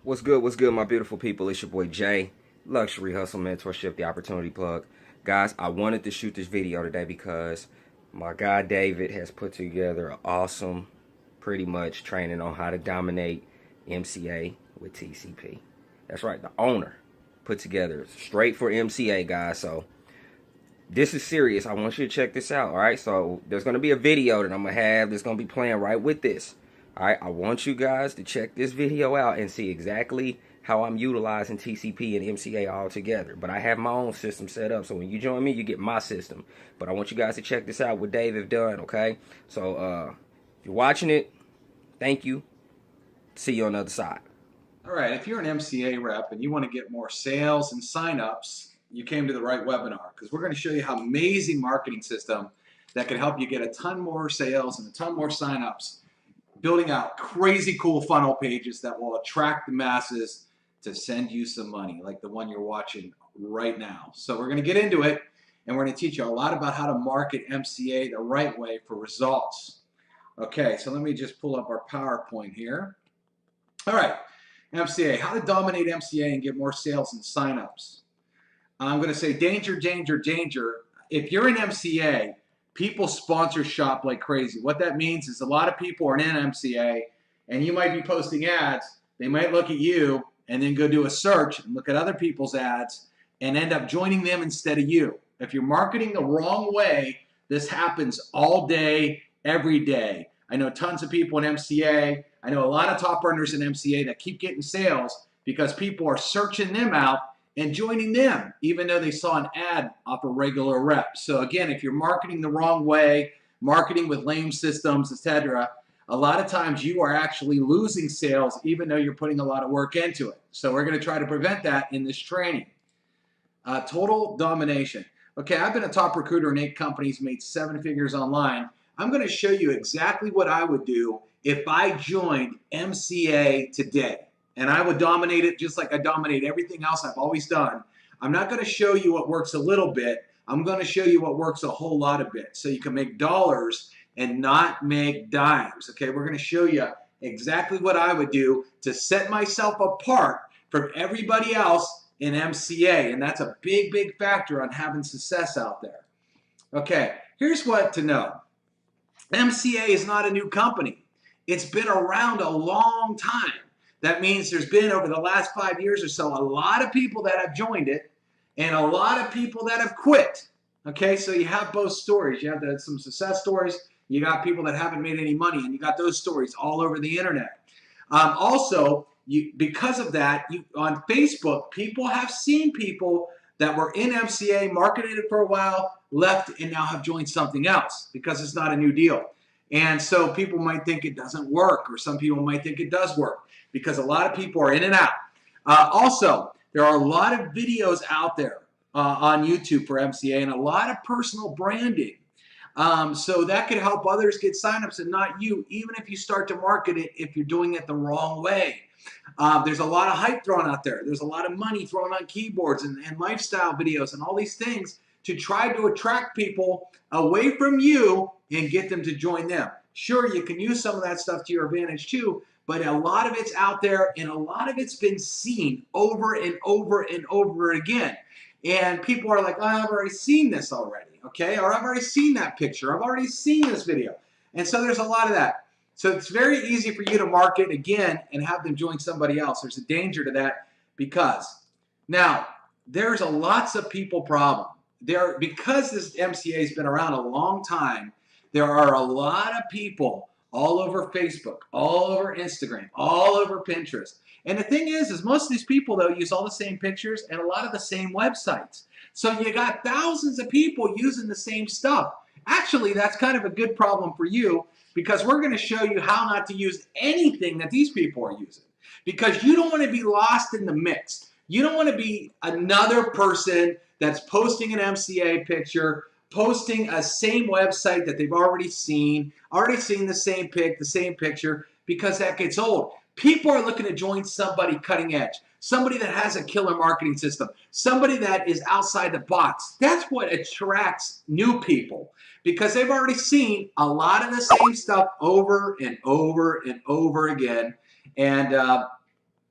What's good, my beautiful people? It's your boy Jay, Luxury Hustle Mentorship, the Opportunity Plug. Guys, I wanted to shoot this video today because my guy David has put together an awesome, pretty much training on how to dominate MCA with TCP. That's right, the owner put together straight for MCA, guys. So this is serious. I want you to check this out, all right? So there's going to be a video that I'm going to have that's going to be playing right with this. All right, I want you guys to check this video out and see exactly how I'm utilizing TCP and MCA all together. But I have my own system set up, so when you join me, you get my system. But I want you guys to check this out, what Dave have done, okay? So if you're watching it, thank you. See you on the other side. All right, if you're an MCA rep and you want to get more sales and signups, you came to the right webinar, because we're going to show you how amazing marketing system that can help you get a ton more sales and a ton more signups, building out crazy cool funnel pages that will attract the masses to send you some money, like the one you're watching right now. So we're going to get into it, and we're going to teach you a lot about how to market MCA the right way for results. Okay, so let me just pull up our PowerPoint here. All right, MCA, how to dominate MCA and get more sales and signups. I'm going to say danger, danger, danger. If you're an MCA, people sponsor shop like crazy. What that means is a lot of people are in MCA, and you might be posting ads. They might look at you and then go do a search and look at other people's ads and end up joining them instead of you. If you're marketing the wrong way, this happens all day, every day. I know tons of people in MCA. I know a lot of top earners in MCA that keep getting sales because people are searching them out and joining them, even though they saw an ad off a regular rep. So again, if you're marketing the wrong way, marketing with lame systems, etc., a lot of times you are actually losing sales, even though you're putting a lot of work into it. So we're going to try to prevent that in this training. Total domination. Okay, I've been a top recruiter in 8 companies, made 7 figures online. I'm going to show you exactly what I would do if I joined MCA today. And I would dominate it just like I dominate everything else I've always done. I'm not going to show you what works a little bit. I'm going to show you what works a whole lot of bit, so you can make dollars and not make dimes. Okay, we're going to show you exactly what I would do to set myself apart from everybody else in MCA. And that's a big, big factor on having success out there. Okay, here's what to know. MCA is not a new company. It's been around a long time. That means there's been, over the last 5 years or so, a lot of people that have joined it and a lot of people that have quit. Okay, so you have both stories. You have some success stories. You got people that haven't made any money, and you got those stories all over the internet. Also, because of that, on Facebook, people have seen people that were in MCA, marketed it for a while, left, and now have joined something else because it's not a new deal. And so people might think it doesn't work, or some people might think it does work, because a lot of people are in and out. Also, there are a lot of videos out there on YouTube for MCA and a lot of personal branding. So that could help others get signups and not you, even if you start to market it if you're doing it the wrong way. There's a lot of hype thrown out there. There's a lot of money thrown on keyboards and lifestyle videos and all these things to try to attract people away from you and get them to join them. Sure, you can use some of that stuff to your advantage too, but a lot of it's out there and a lot of it's been seen over and over and over again. And people are like, oh, I've already seen this already, okay? Or I've already seen that picture. I've already seen this video. And so there's a lot of that. So it's very easy for you to market again and have them join somebody else. There's a danger to that because now there's a lots of people problem. Because this MCA has been around a long time, there are a lot of people all over Facebook, all over Instagram, all over Pinterest. And the thing is most of these people, though, use all the same pictures and a lot of the same websites. So you got thousands of people using the same stuff. Actually, that's kind of a good problem for you, because we're going to show you how not to use anything that these people are using, because you don't want to be lost in the mix. You don't want to be another person that's posting an MCA picture, posting a same website that they've already seen the same pic, the same picture, because that gets old. People are looking to join somebody cutting edge, somebody that has a killer marketing system, somebody that is outside the box. That's what attracts new people, because they've already seen a lot of the same stuff over and over and over again. And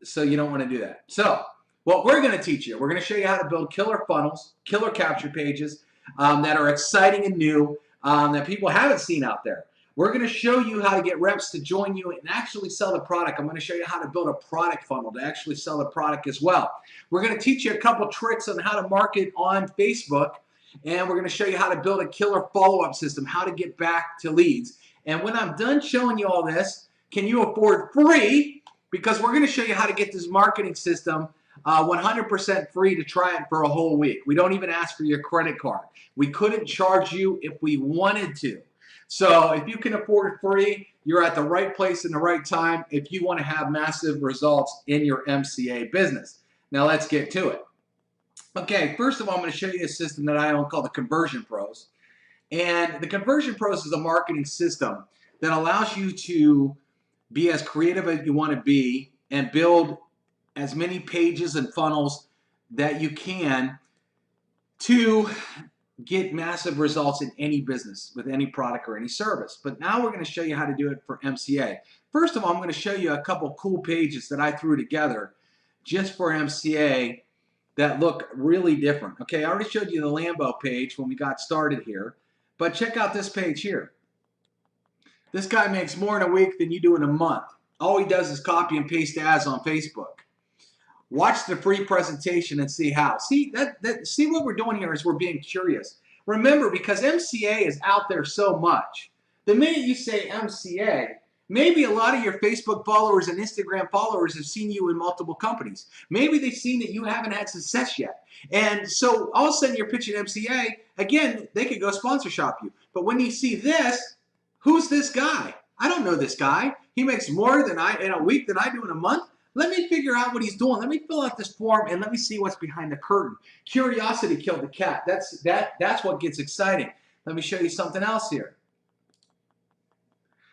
So you don't want to do that. So what we're going to teach you, we're going to show you how to build killer funnels, killer capture pages that are exciting and new that people haven't seen out there. We're going to show you how to get reps to join you and actually sell the product. I'm going to show you how to build a product funnel to actually sell the product as well. We're going to teach you a couple tricks on how to market on Facebook, and we're going to show you how to build a killer follow-up system, how to get back to leads. And when I'm done showing you all this, can you afford free? Because we're going to show you how to get this marketing system 100% free to try it for a whole week. We don't even ask for your credit card. We couldn't charge you if we wanted to. So if you can afford it free, you're at the right place in the right time if you want to have massive results in your MCA business. Now let's get to it. Okay, first of all, I'm going to show you a system that I own called the Conversion Pros. And the Conversion Pros is a marketing system that allows you to be as creative as you want to be and build as many pages and funnels that you can to get massive results in any business with any product or any service. But now we're going to show you how to do it for MCA. First of all, I'm going to show you a couple cool pages that I threw together just for MCA that look really different. Okay, I already showed you the Lambo page when we got started here, but check out this page here. This guy makes more in a week than you do in a month. All he does is copy and paste ads on Facebook. Watch the free presentation and see how. See what we're doing here is we're being curious. Remember, because MCA is out there so much, the minute you say MCA, maybe a lot of your Facebook followers and Instagram followers have seen you in multiple companies. Maybe they've seen that you haven't had success yet. And so all of a sudden you're pitching MCA, again, they could go sponsor shop you. But when you see this, who's this guy? I don't know this guy. He makes more than in a week than I do in a month. Let me figure out what he's doing. Let me fill out this form and let me see what's behind the curtain. Curiosity killed the cat. That's what gets exciting. Let me show you something else here.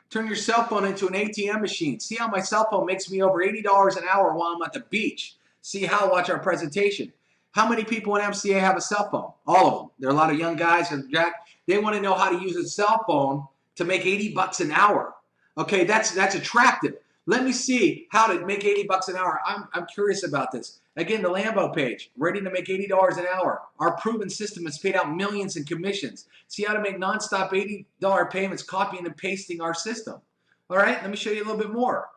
Turn your cell phone into an ATM machine. See how my cell phone makes me over $80 an hour while I'm at the beach. See how? Watch our presentation. How many people in MCA have a cell phone? All of them. There are a lot of young guys and Jack. They want to know how to use a cell phone to make 80 bucks an hour. Okay, that's attractive. Let me see how to make 80 bucks an hour. I'm curious about this. Again, the Lambo page, ready to make $80 an hour. Our proven system has paid out millions in commissions. See how to make nonstop $80 payments, copying and pasting our system. All right, let me show you a little bit more.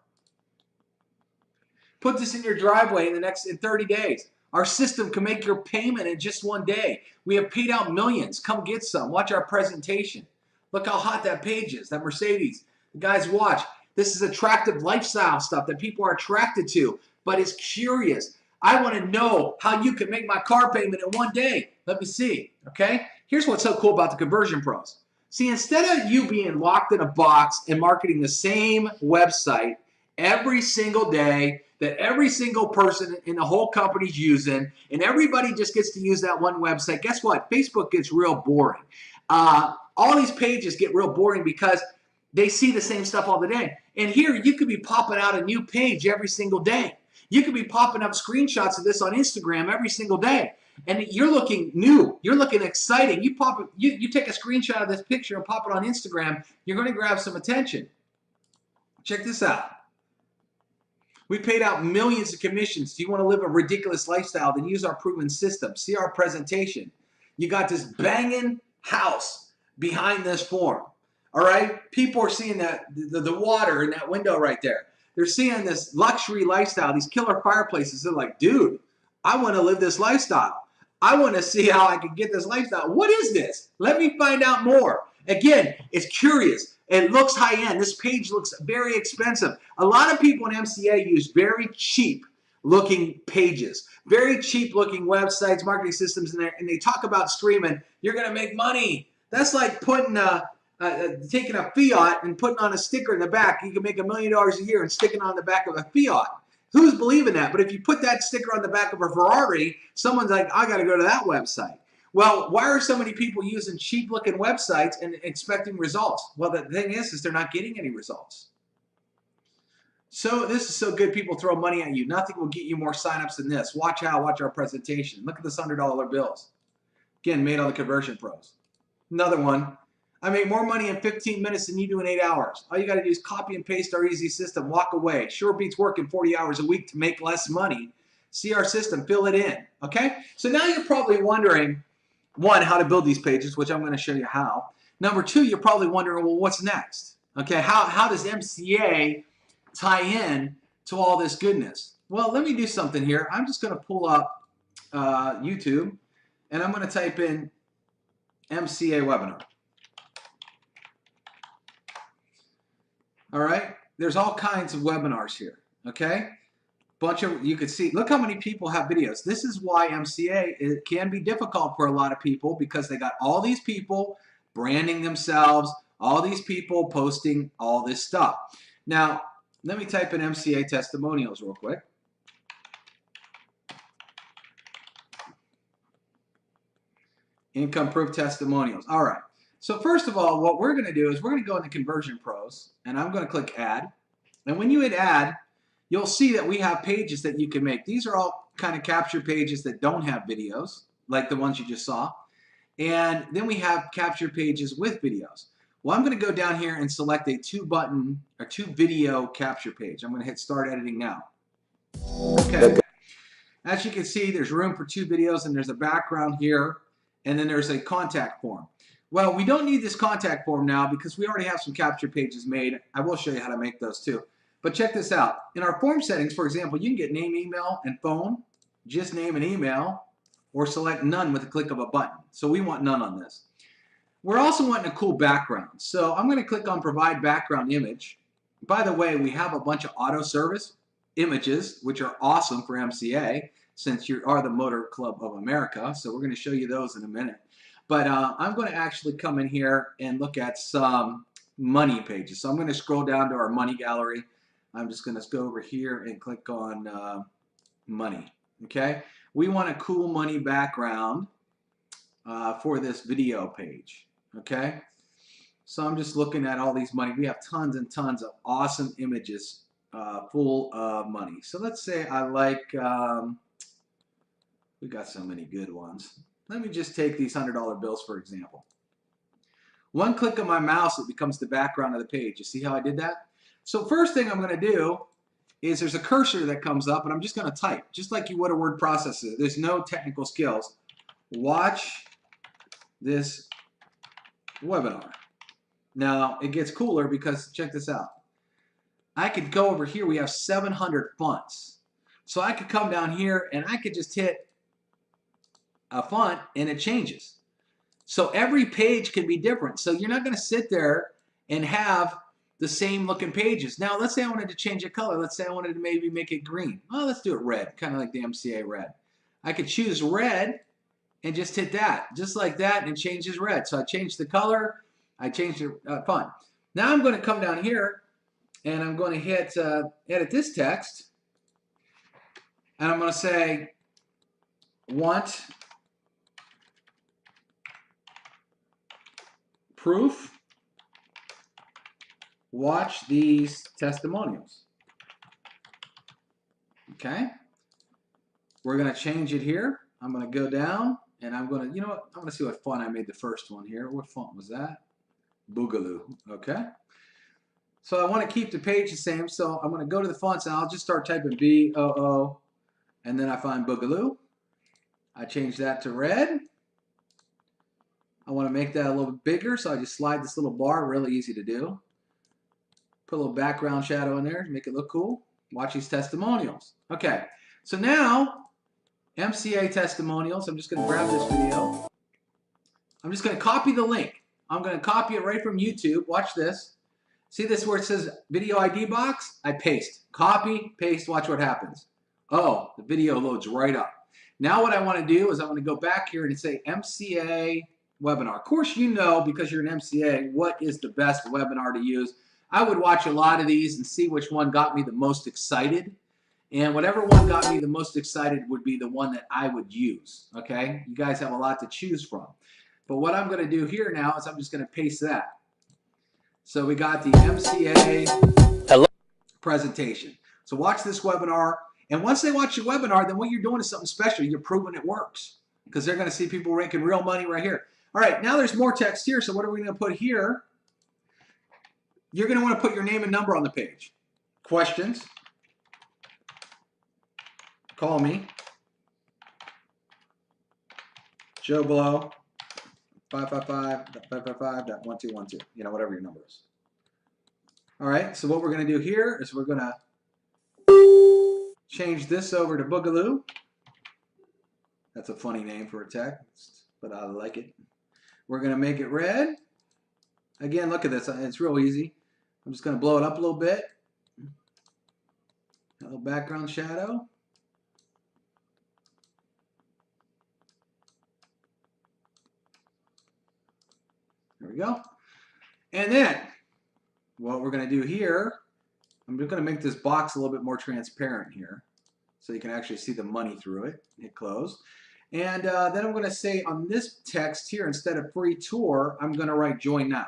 Put this in your driveway in 30 days. Our system can make your payment in just one day. We have paid out millions. Come get some. Watch our presentation. Look how hot that page is, that Mercedes. The guys, watch. This is attractive lifestyle stuff that people are attracted to, but it's curious. I want to know how you can make my car payment in one day. Let me see, okay? Here's what's so cool about the Conversion Pros. See, instead of you being locked in a box and marketing the same website every single day that every single person in the whole company's using, and everybody just gets to use that one website, guess what? Facebook gets real boring. All these pages get real boring because they see the same stuff all the day. And here, you could be popping out a new page every single day. You could be popping up screenshots of this on Instagram every single day. And you're looking new. You're looking exciting. You take a screenshot of this picture and pop it on Instagram. You're going to grab some attention. Check this out. We paid out millions of commissions. Do you want to live a ridiculous lifestyle? Then use our proven system. See our presentation. You got this banging house behind this form. All right? People are seeing the water in that window right there. They're seeing this luxury lifestyle, these killer fireplaces. They're like, dude, I want to live this lifestyle. I want to see how I can get this lifestyle. What is this? Let me find out more. Again, it's curious. It looks high-end. This page looks very expensive. A lot of people in MCA use very cheap-looking pages, very cheap-looking websites, marketing systems in there, and they talk about screaming, you're going to make money. That's like putting taking a Fiat and putting on a sticker in the back. You can make $1 million a year and sticking on the back of a Fiat. Who's believing that? But if you put that sticker on the back of a Ferrari, someone's like, I got to go to that website. Well, why are so many people using cheap-looking websites and expecting results? Well, the thing is they're not getting any results. So this is so good, people throw money at you. Nothing will get you more signups than this. Watch our presentation. Look at this $100 bills. Again, made on the Conversion Pros. Another one. I made more money in 15 minutes than you do in 8 hours. All you got to do is copy and paste our easy system, walk away. Sure beats working 40 hours a week to make less money. See our system, fill it in, okay? So now you're probably wondering, one, how to build these pages, which I'm going to show you how. Number two, you're probably wondering, well, what's next? Okay, how does MCA tie in to all this goodness? Well, let me do something here. I'm just going to pull up YouTube, and I'm going to type in MCA webinar. All right, there's all kinds of webinars here, okay? You could see, look how many people have videos. This is why MCA, it can be difficult for a lot of people because they got all these people branding themselves, all these people posting all this stuff. Now, let me type in MCA testimonials real quick. Income proof testimonials. All right. So first of all, what we're going to do is we're going to go into Conversion Pros, and I'm going to click Add. And when you hit Add, you'll see that we have pages that you can make. These are all kind of capture pages that don't have videos, like the ones you just saw. And then we have capture pages with videos. Well, I'm going to go down here and select a two video capture page. I'm going to hit Start Editing now. Okay. As you can see, there's room for 2 videos, and there's a background here, and then there's a contact form. Well, we don't need this contact form now because we already have some capture pages made. I will show you how to make those too. But check this out. In our form settings, for example, you can get name, email, and phone, just name and email, or select none with a click of a button. So we want none on this. We're also wanting a cool background. So I'm going to click on Provide Background Image. By the way, we have a bunch of auto service images, which are awesome for MCA, since you are the Motor Club of America. So we're going to show you those in a minute. But I'm going to actually come in here and look at some money pages. So I'm going to scroll down to our money gallery. I'm just going to go over here and click on money. Okay, we want a cool money background for this video page. Okay, so I'm just looking at all these money. We have tons and tons of awesome images full of money. So let's say I like, we got so many good ones. Let me just take these $100 bills for example. One click of my mouse, it becomes the background of the page. You see how I did that? So first thing I'm going to do is there's a cursor that comes up, and I'm just going to type, just like you would a word processor. There's no technical skills. Watch this webinar. Now, it gets cooler because check this out. I could go over here. We have 700 fonts. So I could come down here, and I could just hit a font, and it changes. So every page can be different. So you're not going to sit there and have the same looking pages. Now, let's say I wanted to change the color. Let's say I wanted to maybe make it green. Well, let's do it red, kind of like the MCA red. I could choose red and just hit that, just like that, and it changes red. So I changed the color. I changed the font. Now I'm going to come down here, and I'm going to hit edit this text, and I'm going to say want proof, watch these testimonials. Okay, we're going to change it here. I'm going to go down, and I'm going to, you know what, I'm going to see what font I made the first one here. What font was that? Boogaloo. Okay, so I want to keep the page the same, so I'm going to go to the fonts, and I'll just start typing B-O-O, and then I find Boogaloo. I change that to red. I want to make that a little bit bigger, so I just slide this little bar, really easy to do. Put a little background shadow in there to make it look cool. Watch these testimonials. Okay, so now, MCA testimonials, I'm just going to grab this video. I'm just going to copy the link. I'm going to copy it right from YouTube. Watch this. See this where it says video ID box? I paste. Copy, paste, watch what happens. Oh, the video loads right up. Now what I want to do is I want to go back here and say MCA webinar. Of course, you know, because you're an MCA, what is the best webinar to use. I would watch a lot of these and see which one got me the most excited. And whatever one got me the most excited would be the one that I would use. Okay? You guys have a lot to choose from. But what I'm going to do here now is I'm just going to paste that. So we got the MCA presentation. So watch this webinar. And once they watch your webinar, then what you're doing is something special. You're proving it works. Because they're going to see people making real money right here. All right, now there's more text here. So what are we going to put here? You're going to want to put your name and number on the page. Questions. Call me. Joe Blow. 555.555.1212. You know, whatever your number is. All right, so what we're going to do here is we're going to change this over to Boogaloo. That's a funny name for a text, but I like it. We're going to make it red. Again, look at this. It's real easy. I'm just going to blow it up a little bit. A little background shadow. There we go. And then what we're going to do here, I'm just going to make this box a little bit more transparent here so you can actually see the money through it. Hit close. And then I'm going to say on this text here, instead of free tour, I'm going to write join now.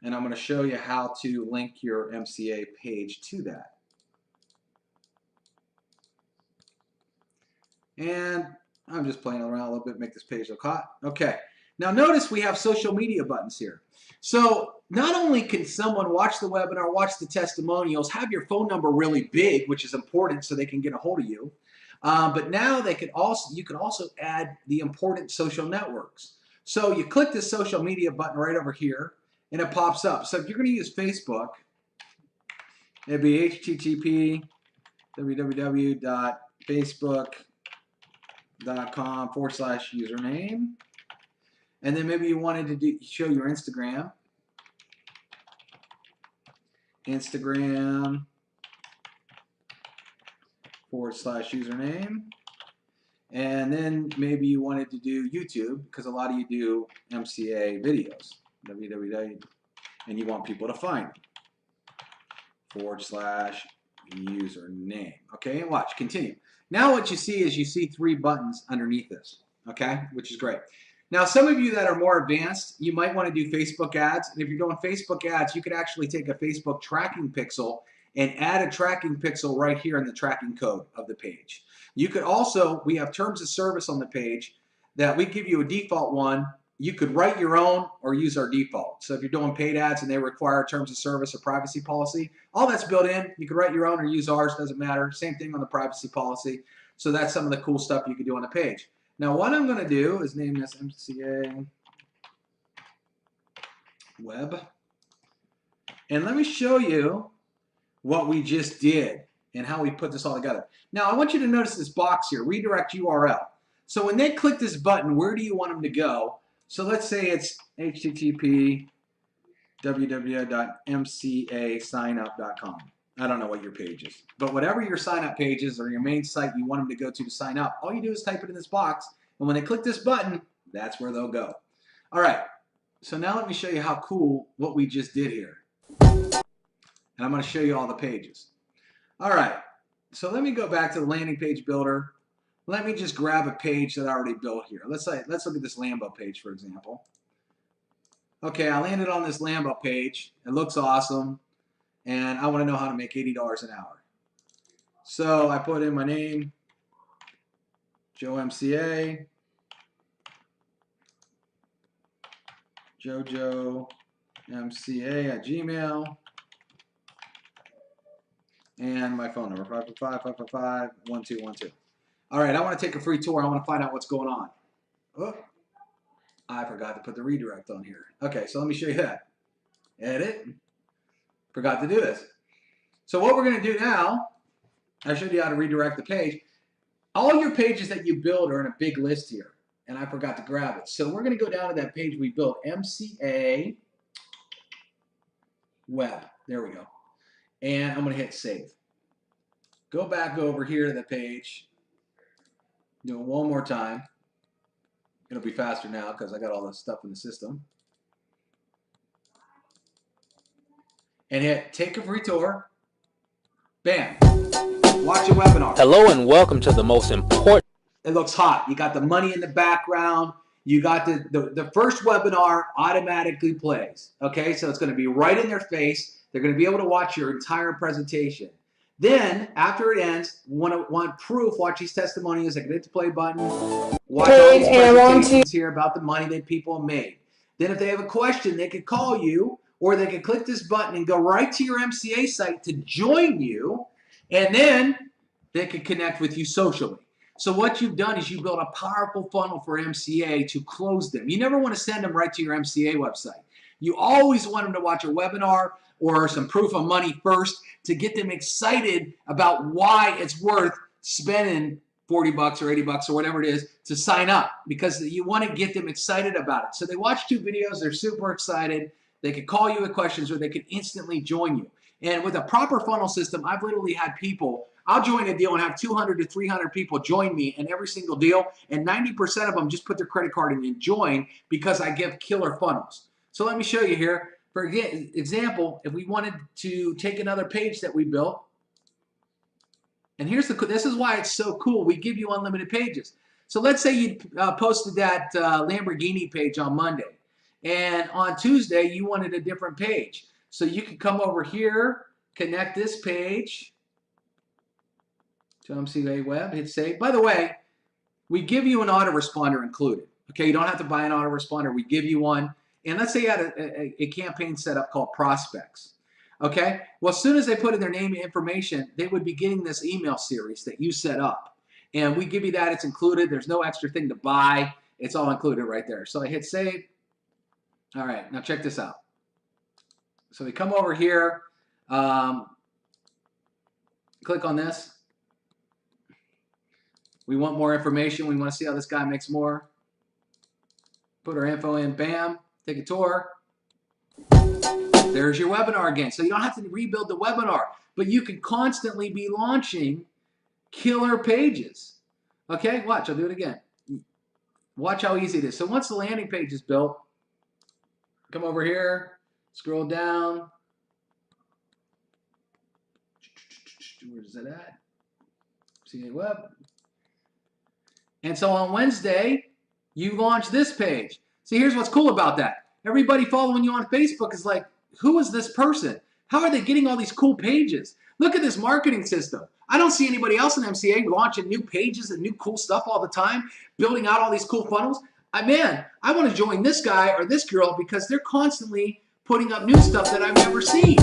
And I'm going to show you how to link your MCA page to that. And I'm just playing around a little bit, make this page look hot. Okay. Now notice we have social media buttons here. So not only can someone watch the webinar, watch the testimonials, have your phone number really big, which is important so they can get a hold of you, but now they could also, you can also add the important social networks. So you click this social media button right over here, and it pops up. So if you're going to use Facebook, it'd be http www.facebook.com/username. And then maybe you wanted to show your Instagram. Instagram/username. And then maybe you wanted to do YouTube, because a lot of you do MCA videos. www. And you want people to find /username. Okay, and watch, continue. Now what you see is you see 3 buttons underneath this, okay, which is great. Now some of you that are more advanced, you might want to do Facebook ads. And if you're doing Facebook ads, you could actually take a Facebook tracking pixel and add a tracking pixel right here in the tracking code of the page. You could also, we have terms of service on the page that we give you a default one. You could write your own or use our default. So if you're doing paid ads and they require terms of service or privacy policy, all that's built in. You can write your own or use ours, doesn't matter. Same thing on the privacy policy. So that's some of the cool stuff you could do on the page. Now what I'm going to do is name this MCA Web. And let me show you what we just did and how we put this all together. Now I want you to notice this box here, redirect URL. So when they click this button, where do you want them to go? So let's say it's http www.mcasignup.com. I don't know what your page is, but whatever your sign up page is or your main site you want them to go to sign up, all you do is type it in this box, and when they click this button, that's where they'll go. All right, so now let me show you how cool what we just did here. And I'm going to show you all the pages. All right, so let me go back to the landing page builder. Let me just grab a page that I already built here. Let's look at this Lambo page, for example. Okay, I landed on this Lambo page. It looks awesome, and I want to know how to make $80 an hour. So I put in my name, Joe MCA, Jojo MCA at Gmail, and my phone number, 555-555-1212. All right, I want to take a free tour. I want to find out what's going on. Oh, I forgot to put the redirect on here. Okay, so let me show you that. Edit. Forgot to do this. So what we're going to do now, I showed you how to redirect the page. All your pages that you build are in a big list here, and I forgot to grab it. So we're going to go down to that page we built, MCA Web. There we go. And I'm going to hit save. Go back over here to the page. Do it one more time. It'll be faster now because I got all this stuff in the system. And hit take a free tour. Bam. Watch a webinar. Hello and welcome to the most important. It looks hot. You got the money in the background. You got the first webinar automatically plays. Okay, so it's going to be right in their face. They're going to be able to watch your entire presentation. Then, after it ends, want proof, watch these testimonials. I can hit the play button. Watch all these presentations here about the money that people have made. Then if they have a question, they could call you, or they could click this button and go right to your MCA site to join you, and then they could connect with you socially. So what you've done is you built a powerful funnel for MCA to close them. You never want to send them right to your MCA website. You always want them to watch a webinar or some proof of money first to get them excited about why it's worth spending 40 bucks or 80 bucks or whatever it is to sign up, because you want to get them excited about it. So they watch 2 videos, they're super excited. They can call you with questions, or they can instantly join you. And with a proper funnel system, I've literally had people, I'll join a deal and have 200 to 300 people join me in every single deal, and 90% of them just put their credit card in and join because I give killer funnels. So let me show you here. For example, if we wanted to take another page that we built, and this is why it's so cool. We give you unlimited pages. So let's say you posted that Lamborghini page on Monday, and on Tuesday you wanted a different page. So you can come over here, connect this page to MCA Web, hit save. By the way, we give you an autoresponder included. Okay, you don't have to buy an autoresponder. We give you one. And let's say you had a campaign set up called Prospects. Okay, well, as soon as they put in their name and information, they would be getting this email series that you set up. And we give you that. It's included. There's no extra thing to buy. It's all included right there. So I hit save. All right, now check this out. So we come over here, click on this. We want more information. We want to see how this guy makes more. Put our info in, bam, take a tour. There's your webinar again. So you don't have to rebuild the webinar, but you can constantly be launching killer pages. Okay, watch, I'll do it again. Watch how easy it is. So once the landing page is built, come over here, scroll down. Where's it at? MCA Web. And so on Wednesday, you launch this page. See, here's what's cool about that. Everybody following you on Facebook is like, who is this person? How are they getting all these cool pages? Look at this marketing system. I don't see anybody else in MCA launching new pages and new cool stuff all the time, building out all these cool funnels. Man, I want to join this guy or this girl because they're constantly putting up new stuff that I've never seen,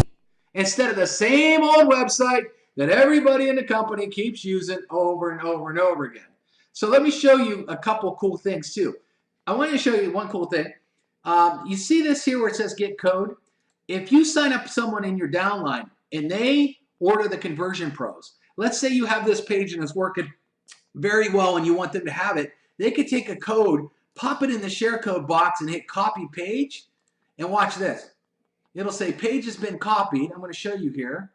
instead of the same old website that everybody in the company keeps using over and over and over again. So let me show you a couple cool things too. I want to show you one cool thing. You see this here where it says get code? If you sign up someone in your downline and they order the conversion pros, let's say you have this page and it's working very well and you want them to have it, they could take a code, pop it in the share code box and hit copy page, and watch this. It'll say page has been copied. I'm going to show you here.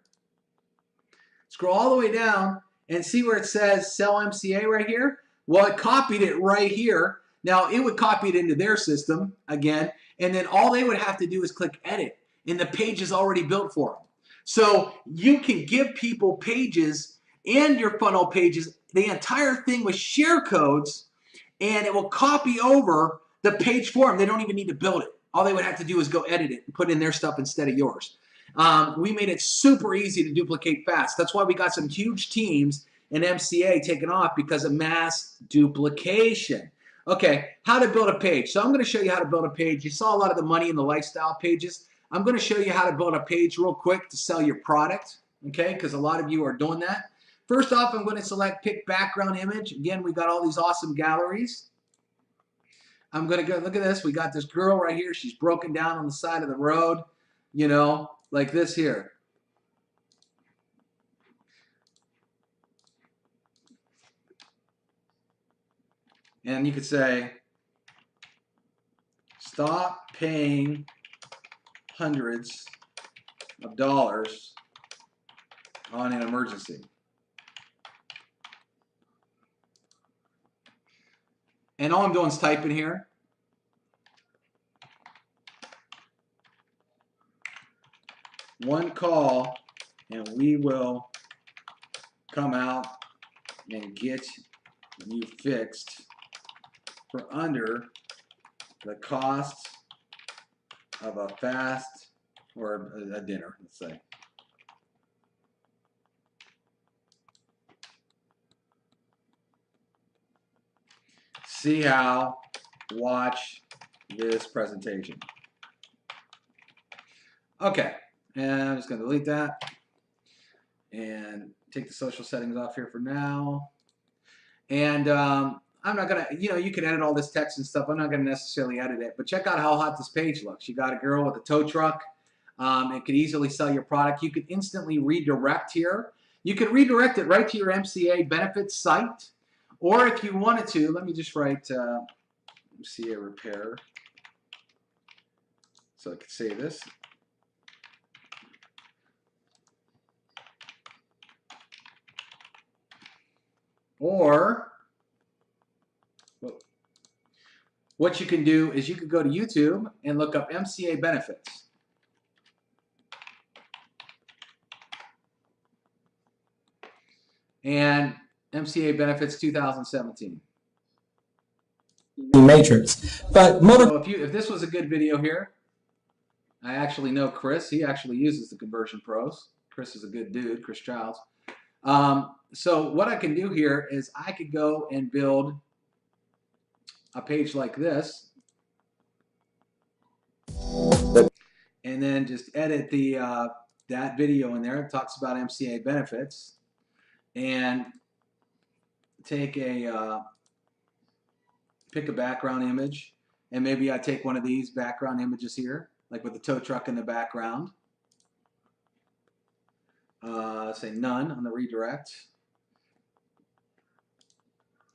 Scroll all the way down and see where it says sell MCA right here. Well, it copied it right here. Now, it would copy it into their system again, and then all they would have to do is click edit, and the page is already built for them. So you can give people pages and your funnel pages, the entire thing with share codes, and it will copy over the page for them. They don't even need to build it. All they would have to do is go edit it and put in their stuff instead of yours. We made it super easy to duplicate fast. That's why we got some huge teams in MCA taking off, because of mass duplication. Okay, how to build a page. So I'm going to show you how to build a page. You saw a lot of the money and the lifestyle pages. I'm going to show you how to build a page real quick to sell your product, okay, because a lot of you are doing that. First off, I'm going to select pick background image. Again, we got all these awesome galleries. I'm going to go, look at this. We got this girl right here. She's broken down on the side of the road, you know, like this here. And you could say, stop paying hundreds of dollars on an emergency. And all I'm doing is typing here. One call and we will come out and get you fixed for under the cost of a fast or a dinner, let's say. see how, watch this presentation. Okay, and I'm just going to delete that and take the social settings off here for now. And I'm not going to, you can edit all this text and stuff. I'm not going to necessarily edit it, but check out how hot this page looks. You got a girl with a tow truck. It could easily sell your product. You could instantly redirect here. You could redirect it right to your MCA benefits site. Or if you wanted to, let me just write MCA repair. So I could say this. Or what you can do is you could go to YouTube and look up MCA benefits. And MCA benefits 2017. Matrix. But so if this was a good video here, I actually know Chris. He actually uses the Conversion Pros. Chris is a good dude, Chris Childs. So what I can do here is I could go and build a page like this, and then just edit the that video in there. It talks about MCA benefits, and take a pick a background image, and maybe I take one of these background images here, like with the tow truck in the background. Say none on the redirect,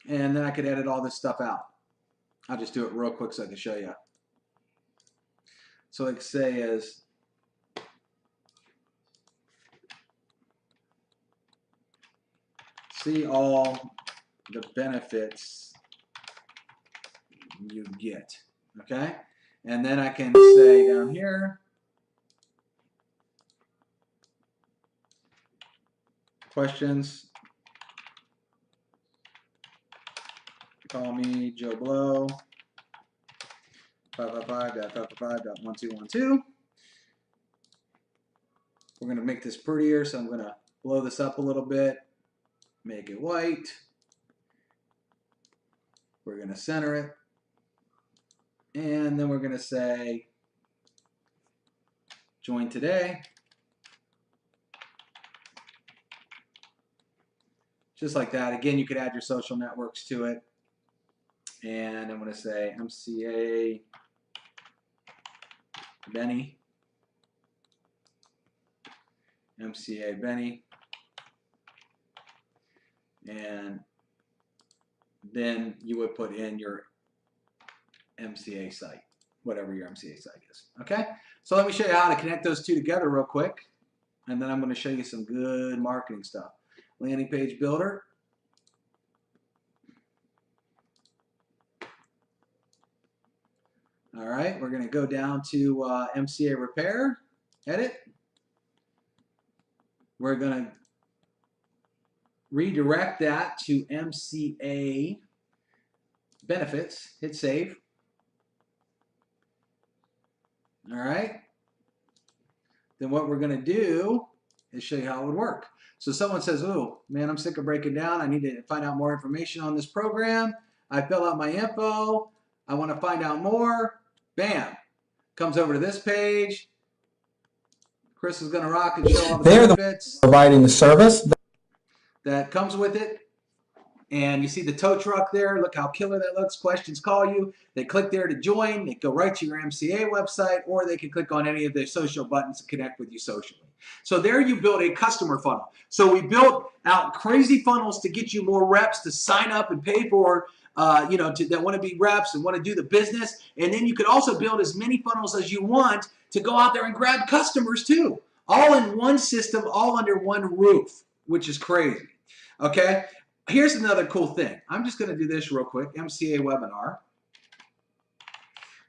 and then I could edit all this stuff out. I'll just do it real quick so I can show you. So I could say is see all the benefits you get, okay? And then I can say down here, questions, call me Joe Blow, 555.555.1212. We're going to make this prettier, so I'm going to blow this up a little bit, make it white. We're going to center it, and then we're going to say join today. Just like that. Again, you could add your social networks to it. And I'm going to say MCA Benny. MCA Benny. And then you would put in your MCA site, whatever your MCA site is. Okay? So let me show you how to connect those two together real quick. And then I'm going to show you some good marketing stuff. Landing page builder. All right, we're going to go down to MCA repair, edit. We're going to redirect that to MCA benefits. Hit save. All right. Then what we're going to do is show you how it would work. So someone says, oh, man, I'm sick of breaking down. I need to find out more information on this program. I fill out my info. I want to find out more. Bam. Comes over to this page. Chris is going to rock and show all the benefits. Providing the service that comes with it. And you see the tow truck there. Look how killer that looks. Questions, call you. They click there to join. They go right to your MCA website, or they can click on any of their social buttons to connect with you socially. So there you build a customer funnel. So we built out crazy funnels to get you more reps to sign up and pay for, that want to be reps and want to do the business. And then you could also build as many funnels as you want to go out there and grab customers too. All in one system, all under one roof, which is crazy. Okay? Here's another cool thing. I'm just going to do this real quick. MCA webinar.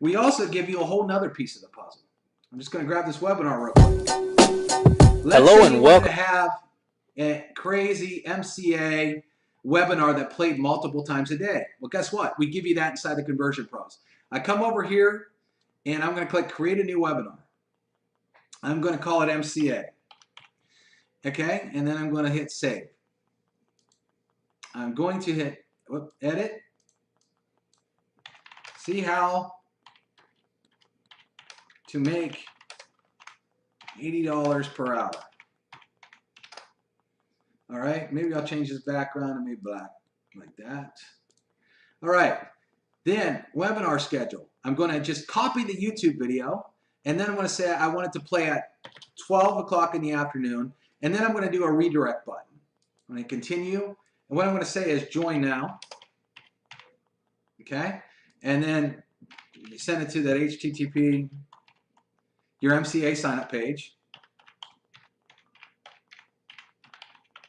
We also give you a whole nother piece of the puzzle. I'm just going to grab this webinar real quick. Let's Hello say and you welcome. want to have a crazy MCA webinar that played multiple times a day. Well, guess what? We give you that inside the Conversion Pros. I come over here and I'm going to click Create a New Webinar. I'm going to call it MCA. Okay, and then I'm going to hit Save. I'm going to hit Edit. See how to make $80 per hour. All right, maybe I'll change this background to maybe black, like that. All right, then webinar schedule. I'm going to just copy the YouTube video, and then I'm going to say I want it to play at 12 o'clock in the afternoon, and then I'm going to do a redirect button. I'm going to continue, and what I'm going to say is join now. Okay, and then you send it to that HTTP, your MCA sign-up page.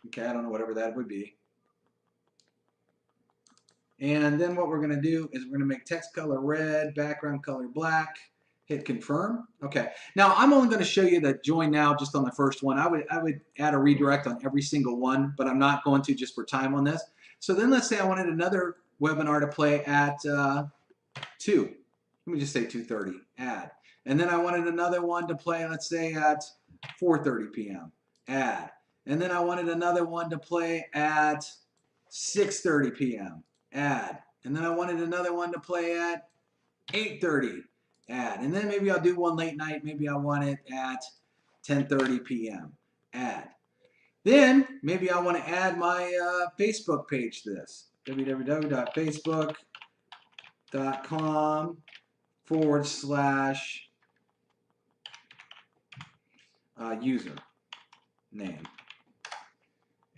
Okay, I don't know, whatever that would be. And then what we're going to do is we're going to make text color red, background color black, hit confirm. Okay, now I'm only going to show you the join now just on the first one. I would add a redirect on every single one, but I'm not going to just for time on this. So then let's say I wanted another webinar to play at 2. Let me just say 2:30, add. And then I wanted another one to play, let's say at 4:30 p.m., add. And then I wanted another one to play at 6:30 p.m., add. And then I wanted another one to play at 8:30, add. And then maybe I'll do one late night. Maybe I want it at 10:30 p.m., add. Then maybe I want to add my Facebook page to this. www.facebook.com/user name.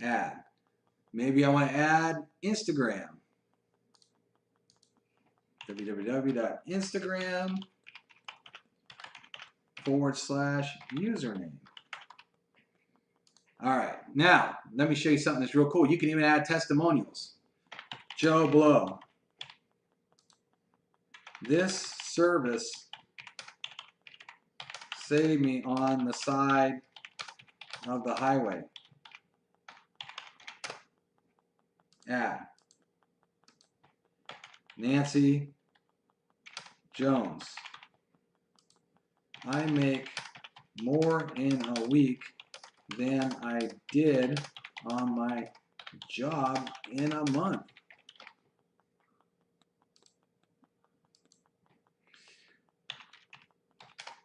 Add. Maybe I want to add Instagram. www.instagram.com/username. All right, now let me show you something that's real cool. You can even add testimonials. Joe Blow. This service saved me on the side of the highway. Add. Nancy Jones. I make more in a week than I did on my job in a month.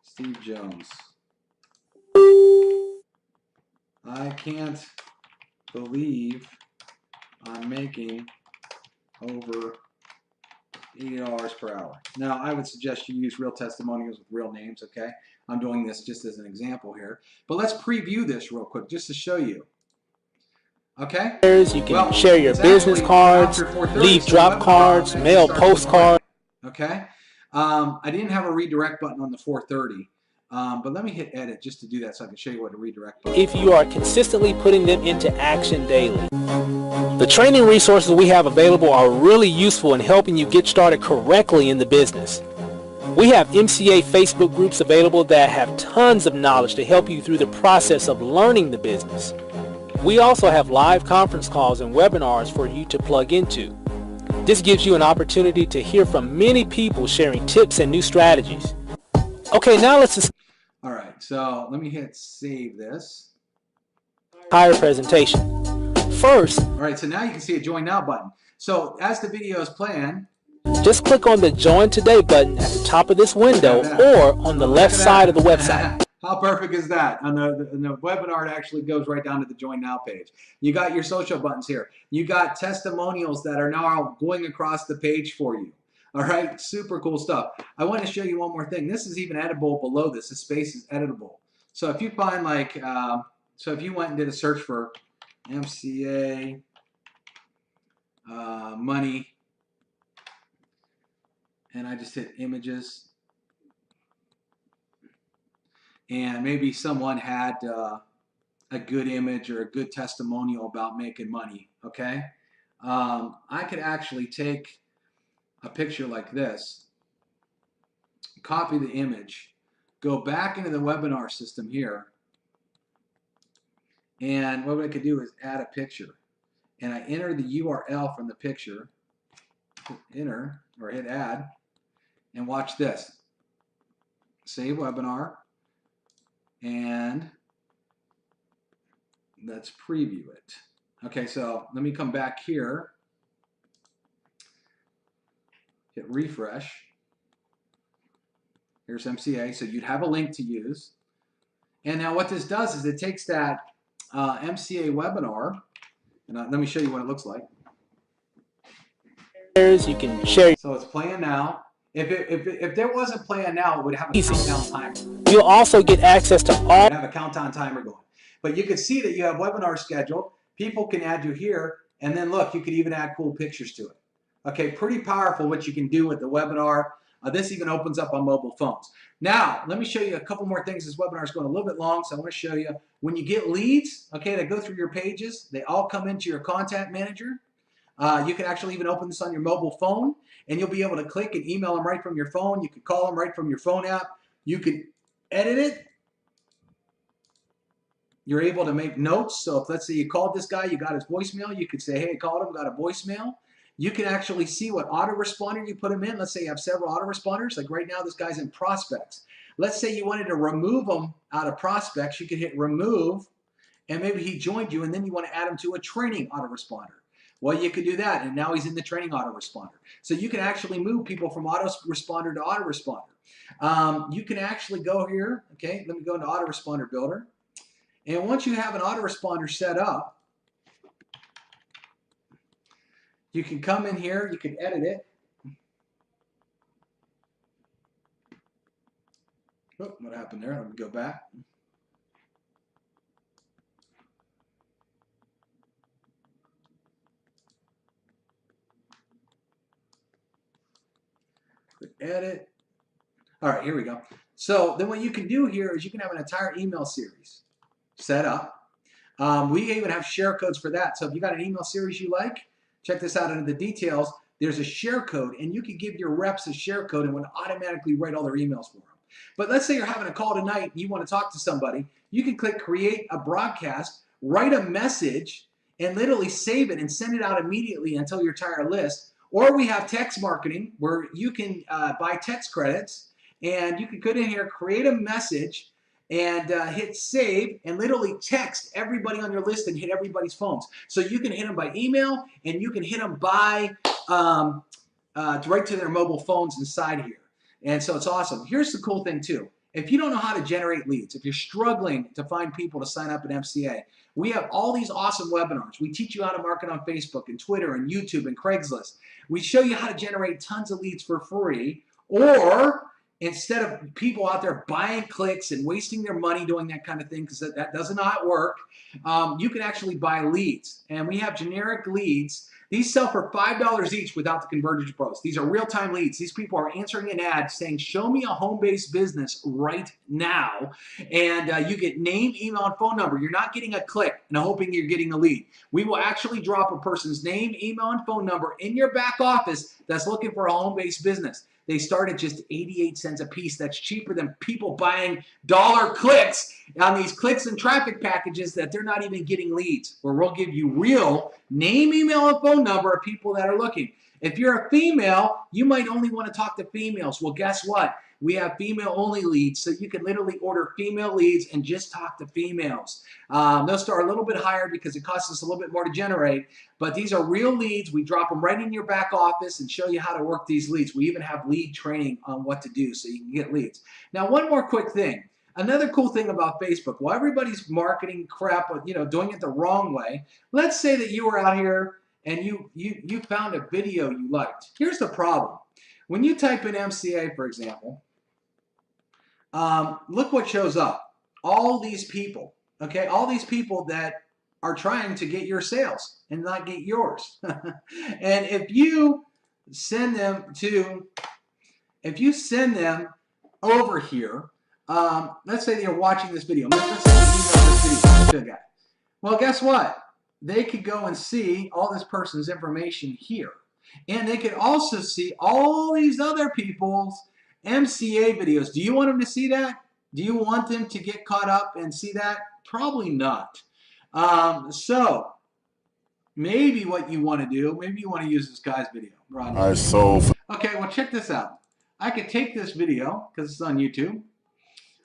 Steve Jones. I can't believe I'm making over $80 per hour. Now, I would suggest you use real testimonials with real names, okay? I'm doing this just as an example here. But let's preview this real quick just to show you. Okay? You can share your business cards, leave drop cards, mail postcards. Okay? I didn't have a redirect button on the 4:30. But let me hit edit just to do that so I can show you what a redirect button is. If you are consistently putting them into action daily. The training resources we have available are really useful in helping you get started correctly in the business. We have MCA Facebook groups available that have tons of knowledge to help you through the process of learning the business. We also have live conference calls and webinars for you to plug into. This gives you an opportunity to hear from many people sharing tips and new strategies. Okay, now let's All right, so let me hit save this. entire presentation. First, all right, so now you can see a join now button. So as the video is playing, just click on the join today button at the top of this window or on the left side of the website. How perfect is that? On the webinar, it actually goes right down to the join now page. You got your social buttons here. You got testimonials that are now going across the page for you. All right, super cool stuff. I want to show you one more thing. This is even editable below this. This space is editable. So if you find like, so if you went and did a search for MCA money, and I just hit images, and maybe someone had a good image or a good testimonial about making money, okay? I could actually take a picture like this, copy the image, go back into the webinar system here, and what I could do is add a picture. And I enter the URL from the picture, hit enter, or hit add, and watch this. Save webinar, and let's preview it. Okay, so let me come back here, hit refresh. Here's MCA, so you'd have a link to use. And now what this does is it takes that MCA webinar, and let me show you what it looks like. You can share. So it's playing now. If there wasn't playing now, it would have a countdown timer. You'll also get access to all. You'd have a countdown timer going. But you can see that you have webinars scheduled. People can add you here, and then look, you can even add cool pictures to it. Okay, pretty powerful what you can do with the webinar. This even opens up on mobile phones. Now, let me show you a couple more things. This webinar is going a little bit long, so I want to show you. When you get leads, okay, that go through your pages, they all come into your contact manager. You can actually even open this on your mobile phone, and you'll be able to click and email them right from your phone. You can call them right from your phone app. You can edit it. You're able to make notes. So if, let's say, you called this guy, you got his voicemail, you could say, hey, I called him, got a voicemail. You can actually see what autoresponder you put him in. Let's say you have several autoresponders. Like right now, this guy's in prospects. Let's say you wanted to remove him out of prospects. You could hit remove, and maybe he joined you, and then you want to add him to a training autoresponder. Well, you could do that, and now he's in the training autoresponder. So you can actually move people from autoresponder to autoresponder. You can actually go here. Okay, let me go into autoresponder builder. And once you have an autoresponder set up, you can come in here, you can edit it. Oh, what happened there? Let me go back. Click edit. All right, here we go. So then what you can do here is you can have an entire email series set up. We even have share codes for that. So if you got an email series you like, check this out under the details. There's a share code, and you can give your reps a share code and would automatically write all their emails for them. But let's say you're having a call tonight and you want to talk to somebody. You can click create a broadcast, write a message, and literally save it and send it out immediately until your entire list. Or we have text marketing where you can buy text credits, and you can go in here, create a message, and hit save, and literally text everybody on your list and hit everybody's phones. So you can hit them by email, and you can hit them by right to their mobile phones inside here. And so it's awesome. Here's the cool thing too. If you don't know how to generate leads, if you're struggling to find people to sign up at MCA, we have all these awesome webinars. We teach you how to market on Facebook and Twitter and YouTube and Craigslist. We show you how to generate tons of leads for free, or instead of people out there buying clicks and wasting their money doing that kind of thing, because that does not work, you can actually buy leads. And we have generic leads. These sell for $5 each without the Convergence Pros. These are real-time leads. These people are answering an ad saying, show me a home-based business right now. And you get name, email, and phone number. You're not getting a click and hoping you're getting a lead. We will actually drop a person's name, email, and phone number in your back office that's looking for a home-based business. They start at just 88 cents a piece. That's cheaper than people buying dollar clicks on these clicks and traffic packages that they're not even getting leads, where we'll give you real name, email, and phone number of people that are looking. If you're a female, you might only want to talk to females. Well, guess what? We have female-only leads, so you can literally order female leads and just talk to females. They'll start a little bit higher because it costs us a little bit more to generate, but these are real leads. We drop them right in your back office and show you how to work these leads. We even have lead training on what to do so you can get leads. Now, one more quick thing. Another cool thing about Facebook, while everybody's marketing crap, doing it the wrong way, let's say that you were out here and you found a video you liked. Here's the problem. When you type in MCA, for example, look what shows up. All these people, okay? All these people that are trying to get your sales and not get yours. And if you send them over here, let's say they're watching this video. Let's say you email this video to a guy. Well, guess what? They could go and see all this person's information here. And they could also see all these other people's MCA videos. Do you want them to see that? Do you want them to get caught up and see that? Probably not. So maybe what you want to do, maybe you want to use this guy's video. Okay, well, check this out. I could take this video, because it's on YouTube.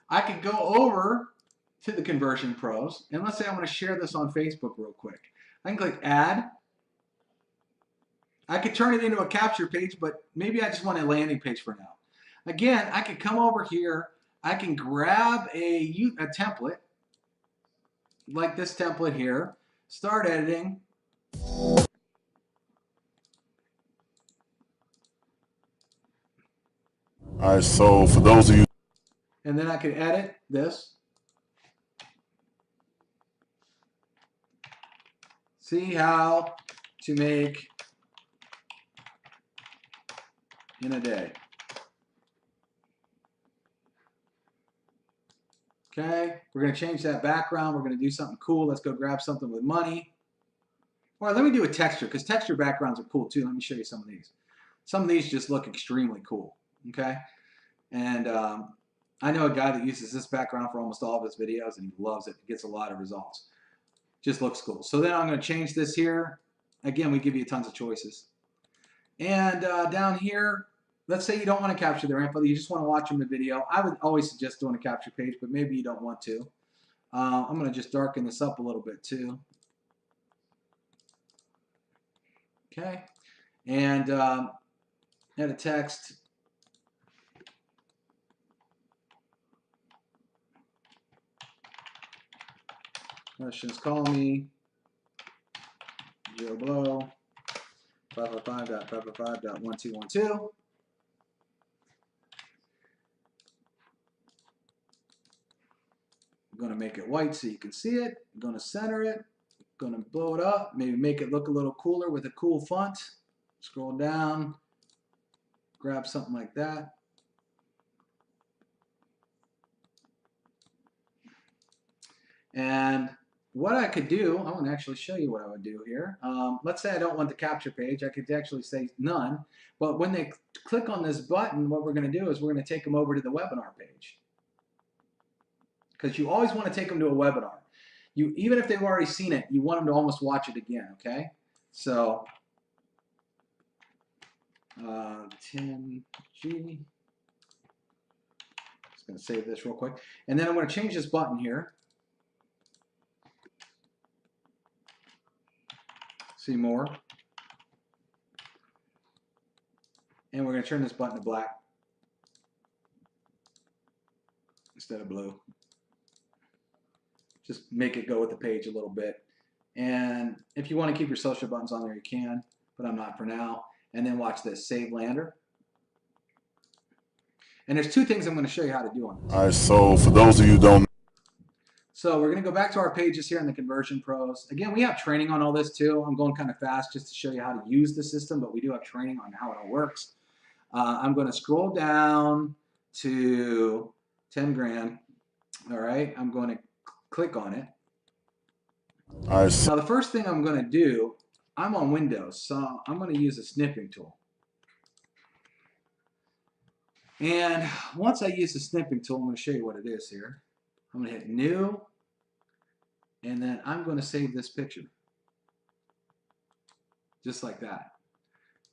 I could go over to the Conversion Pros, and let's say I want to share this on Facebook real quick. I can click Add. I could turn it into a capture page, but maybe I just want a landing page for now. Again, I could come over here. I can grab a template, like this template here, start editing. All right, so for those of you, And then I could edit this. See how to make in a day. Okay, we're going to change that background. We're going to do something cool. Let's go grab something with money. Or let me do a texture, because texture backgrounds are cool too. Let me show you some of these. Some of these just look extremely cool. Okay, and I know a guy that uses this background for almost all of his videos, and he loves it. He gets a lot of results. Just looks cool. So then I'm going to change this here. Again, we give you tons of choices. And down here, let's say you don't want to capture their info. You just want to watch them in the video. I would always suggest doing a capture page, but maybe you don't want to. I'm going to just darken this up a little bit too. Okay. And add a text. Questions, call me Joe Blow 555.555.1212. I'm going to make it white so you can see it. I'm going to center it. I'm going to blow it up. Maybe make it look a little cooler with a cool font. Scroll down. Grab something like that. And what I could do, I want to actually show you what I would do here. Let's say I don't want the capture page. I could actually say none. But when they click on this button, what we're going to do is we're going to take them over to the webinar page. Because you always want to take them to a webinar. Even if they've already seen it, you want them to almost watch it again, okay? So, 10G. Just going to save this real quick. And then I'm going to change this button here. See more. And we're going to turn this button to black instead of blue. Just make it go with the page a little bit. And if you want to keep your social buttons on there, you can, but I'm not for now. And then watch this, save lander. And there's two things I'm going to show you how to do on this. all right, so for those of you who don't, So we're going to go back to our pages here in the Conversion Pros. Again, we have training on all this too. I'm going kind of fast just to show you how to use the system, but we do have training on how it all works. I'm going to scroll down to 10 grand. All right, I'm going to click on it. all right, so, Now the first thing I'm going to do, I'm on Windows, so I'm going to use a snipping tool. And once I use the snipping tool, I'm going to show you what it is here. I'm going to hit New, and then I'm going to save this picture. Just like that.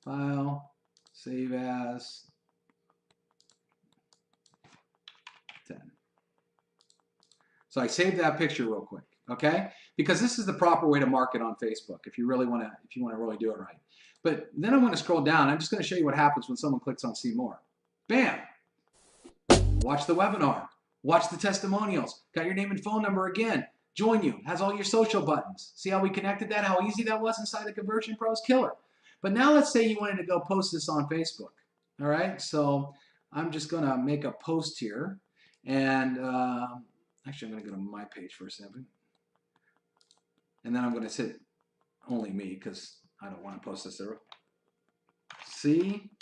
File, save as, 10. So I saved that picture real quick, okay? Because this is the proper way to market on Facebook if you really want to, if you want to really do it right. But then I'm going to scroll down. I'm just going to show you what happens when someone clicks on See More. Bam! Watch the webinar. Watch the testimonials. Got your name and phone number again. Join you. Has all your social buttons. See how we connected that? How easy that was inside the Conversion Pros? Killer. But now let's say you wanted to go post this on Facebook. All right. So I'm just going to make a post here. And actually, I'm going to go to my page for a second. And then I'm going to hit only me because I don't want to post this there. See,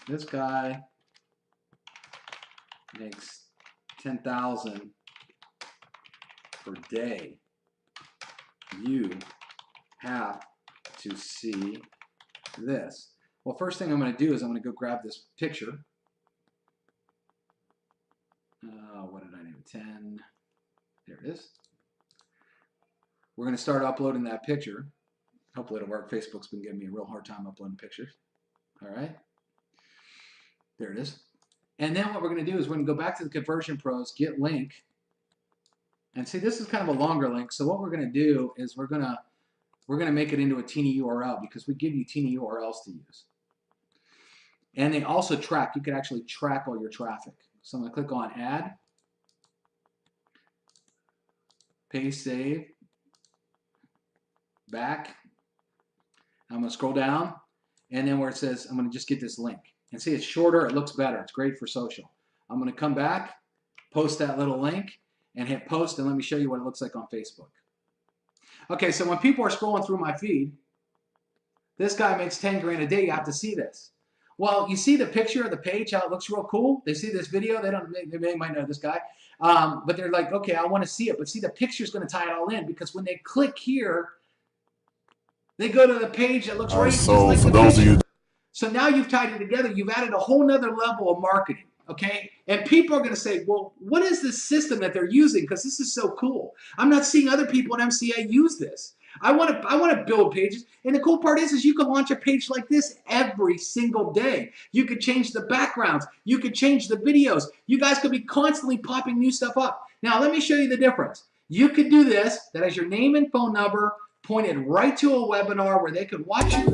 this guy makes 10,000 per day. You have to see this. Well, first thing I'm going to do is I'm going to go grab this picture. What did I name it? 10. There it is. We're going to start uploading that picture. Hopefully it'll work. Facebook's been giving me a real hard time uploading pictures. All right. There it is. And then what we're going to do is we're going to go back to the Conversion Pros, get link. And see, this is kind of a longer link. So what we're going to do is we're going to We're going to make it into a teeny URL because we give you teeny URLs to use. And they also track. You can actually track all your traffic. So I'm going to click on Add. Paste, save. Back. I'm going to scroll down. And then where it says, I'm going to just get this link. And see, it's shorter. It looks better. It's great for social. I'm going to come back, post that little link, and hit post. And let me show you what it looks like on Facebook. Okay, so when people are scrolling through my feed, this guy makes 10 grand a day. You have to see this. Well, you see the picture of the page, how it looks real cool. They see this video. They might know this guy. But they're like, okay, I want to see it. But see, the picture's going to tie it all in because when they click here, they go to the page that looks right just like the picture. So now you've tied it together. You've added a whole nother level of marketing, okay? And people are going to say, well, what is this system that they're using? Because this is so cool. I'm not seeing other people in MCA use this. I want to build pages. And the cool part is you can launch a page like this every single day. You could change the backgrounds. You could change the videos. You guys could be constantly popping new stuff up. Now, let me show you the difference. You could do this. That has your name and phone number pointed right to a webinar where they could watch you.